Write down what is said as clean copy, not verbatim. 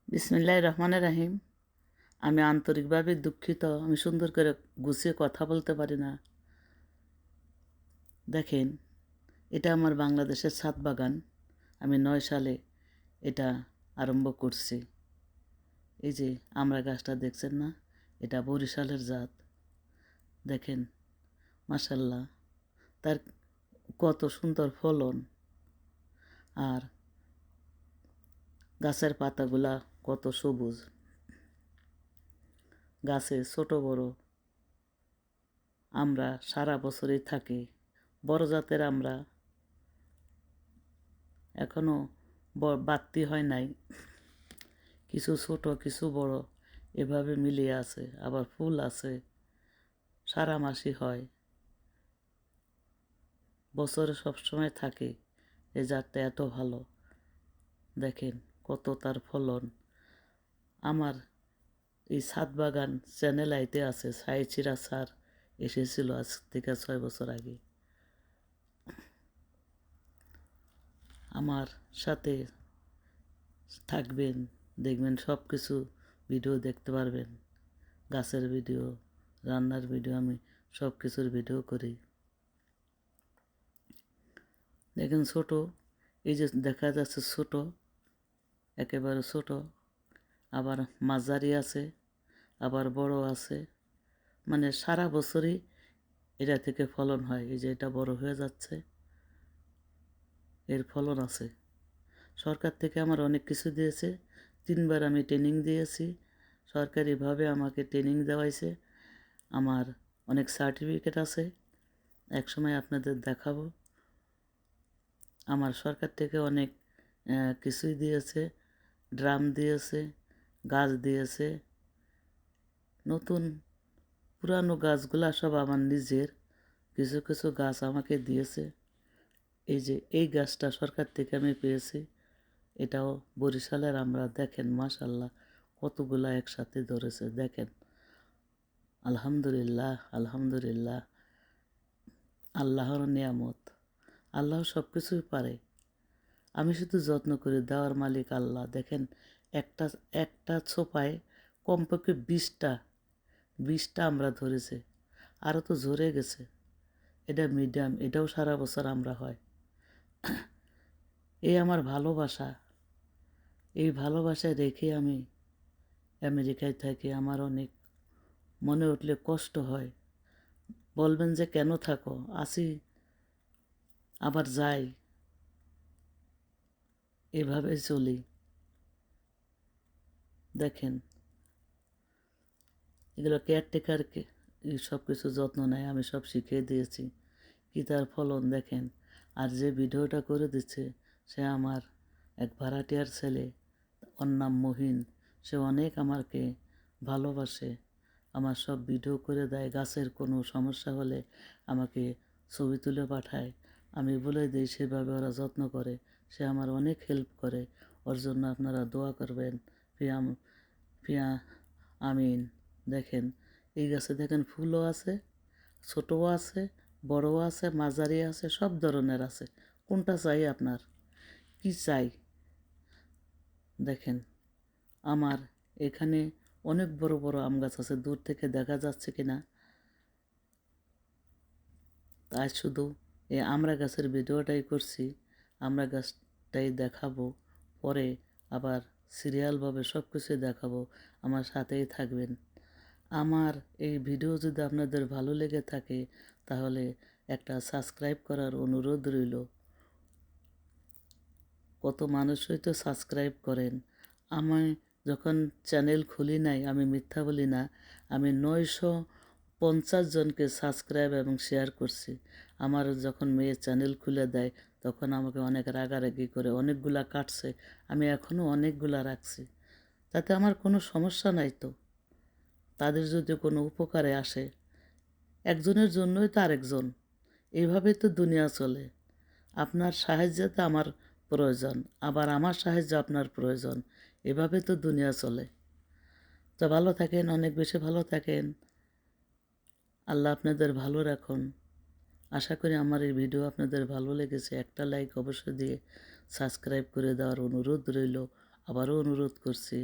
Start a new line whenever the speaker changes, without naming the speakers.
বিসমিল্লাহির রহমানির রহিম। আমি আন্তরিকভাবে দুঃখিত, আমি সুন্দর করে গুছিয়ে কথা বলতে পারি না। দেখেন, এটা আমার বাংলাদেশের ছাদ বাগান। আমি 9 সালে এটা আরম্ভ করছি। এই যে আমরা গাছটা দেখছেন না, এটা বরিশালের জাত। দেখেন, মাশাল্লাহ, তার কত সুন্দর ফলন, আর গাছের পাতাগুলা কত সবুজ। গাছে ছোট বড় আমরা সারা বছরই থাকি। বড় জাতের আমরা এখনও বাড়তি হয় নাই, কিছু ছোট কিছু বড় এভাবে মিলিয়ে আছে। আবার ফুল আছে, সারা মাসই হয়, বছরে সবসময় থাকে। এই জাতটা এত ভালো। দেখেন কত তার ফলন। আমার এই ছাদ বাগান চ্যানেল আইতে আছে, সাইচিরা স্যার এসেছিল আজ থেকে 6 বছর আগে। আমার সাথে থাকবেন, দেখবেন সব কিছু ভিডিও দেখতে পারবেন। গাছের ভিডিও, রান্নার ভিডিও, আমি সব কিছুর ভিডিও করি। দেখেন ছোট, এই যে দেখা যাচ্ছে ছোট, একেবারে ছোট, আবার মাঝারি আছে, আবার বড় আছে। মানে সারা বছরই এটা থেকে ফলন হয়। এই যে এটা বড় হয়ে যাচ্ছে, এর ফলন আছে। সরকার থেকে আমার অনেক কিছু দিয়েছে। 3বার আমি ট্রেনিং দিয়েছি, সরকারিভাবে আমাকে ট্রেনিং দেওয়াইছে। আমার অনেক সার্টিফিকেট আছে, একসময় আপনাদের দেখাবো। আমার সরকার থেকে অনেক কিছুই দিয়েছে, ড্রাম দিয়েছে, গাছ দিয়েছে। নতুন পুরানো গাছগুলা সব আমার নিজের, কিছু কিছু গাছ আমাকে দিয়েছে। এই যে এই গাছটা সরকার থেকে আমি পেয়েছি, এটাও বরিশালের আমরা। দেখেন মাশাল্লাহ কতগুলা একসাথে ধরেছে। দেখেন, আলহামদুলিল্লাহ আলহামদুলিল্লাহ, আল্লাহর নিয়ামত। আল্লাহ সব কিছুই পারে, আমি শুধু যত্ন করে দেওয়ার মালিক আল্লাহ। দেখেন একটা একটা ছোপায় কমপক্ষে 20টা আমরা ধরেছে, আরও তো ঝরে গেছে। এটা মিডিয়াম, এটাও সারা বছর আমরা হয়। এই আমার ভালোবাসা, এই ভালোবাসায় রেখে আমি আমেরিকায় থাকি। আমার অনেক মনে উঠলে কষ্ট হয়। বলবেন যে কেন থাকো? আসি আবার যাই, এভাবে চলি। দেখেন এগুলো কেয়ারটেকারকে সব কিছু যত্ন নেয়, আমি সব শিখিয়ে দিয়েছি। কি তার ফলন দেখেন। আর যে ভিডিওটা করে দিচ্ছে সে আমার এক ভাড়াটিয়ার ছেলে, ওর নাম মহিন। সে অনেক আমাকে ভালোবাসে, আমার সব ভিডিও করে দেয়। গাছের কোনো সমস্যা হলে আমাকে ছবি তুলে পাঠায়, আমি বলে দিই, সেভাবে ওরা যত্ন করে। সে আমার অনেক হেল্প করে। ওর জন্য আপনারা দোয়া করবেন। পিয়া আমিন। দেখেন এই গাছে দেখেন ফুলও আছে, ছোটও আছে, বড়ও আছে, মাঝারি আছে, সব ধরনের আছে। কোনটা চাই আপনার, কি চাই? দেখেন আমার এখানে অনেক বড় বড় আম গাছ আছে, দূর থেকে দেখা যাচ্ছে কিনা। তাই শুধু এই আমড়া গাছের ভিডিওটাই করছি, আমড়া গাছটাই দেখাবো। পরে আবার সিরিয়ালভাবে সব কিছুই দেখাবো। আমার সাথেই থাকবেন। আমার এই ভিডিও যদি আপনাদের ভালো লেগে থাকে তাহলে একটা সাবস্ক্রাইব করার অনুরোধ রইল। কত মানুষই তো সাবস্ক্রাইব করেন। আমি যখন চ্যানেল খুলি নাই, আমি মিথ্যা বলি না, আমি 950 জনকে সাবস্ক্রাইব এবং শেয়ার করছি। আমার যখন মেয়ে চ্যানেল খুলে দেয় তখন আমাকে অনেক রাগারাগি করে, অনেকগুলা কাটছে। আমি এখনও অনেকগুলা রাখছি, তাতে আমার কোনো সমস্যা নাই। তো তাদের যদি কোনো উপকারে আসে, একজনের জন্যই তো আরেকজন, এইভাবেই তো দুনিয়া চলে। আপনার সাহায্যে তো আমার প্রয়োজন, আবার আমার সাহায্য আপনার প্রয়োজন, এভাবে তো দুনিয়া চলে। তো ভালো থাকেন, অনেক বেশি ভালো থাকেন। আল্লাহ আপনাদের ভালো রাখুন। আশা করি আমার এই ভিডিও আপনাদের ভালো লেগেছে। একটা লাইক অবশ্যই দিয়ে সাবস্ক্রাইব করে দেওয়ার অনুরোধ রইল। আবারও অনুরোধ করছি।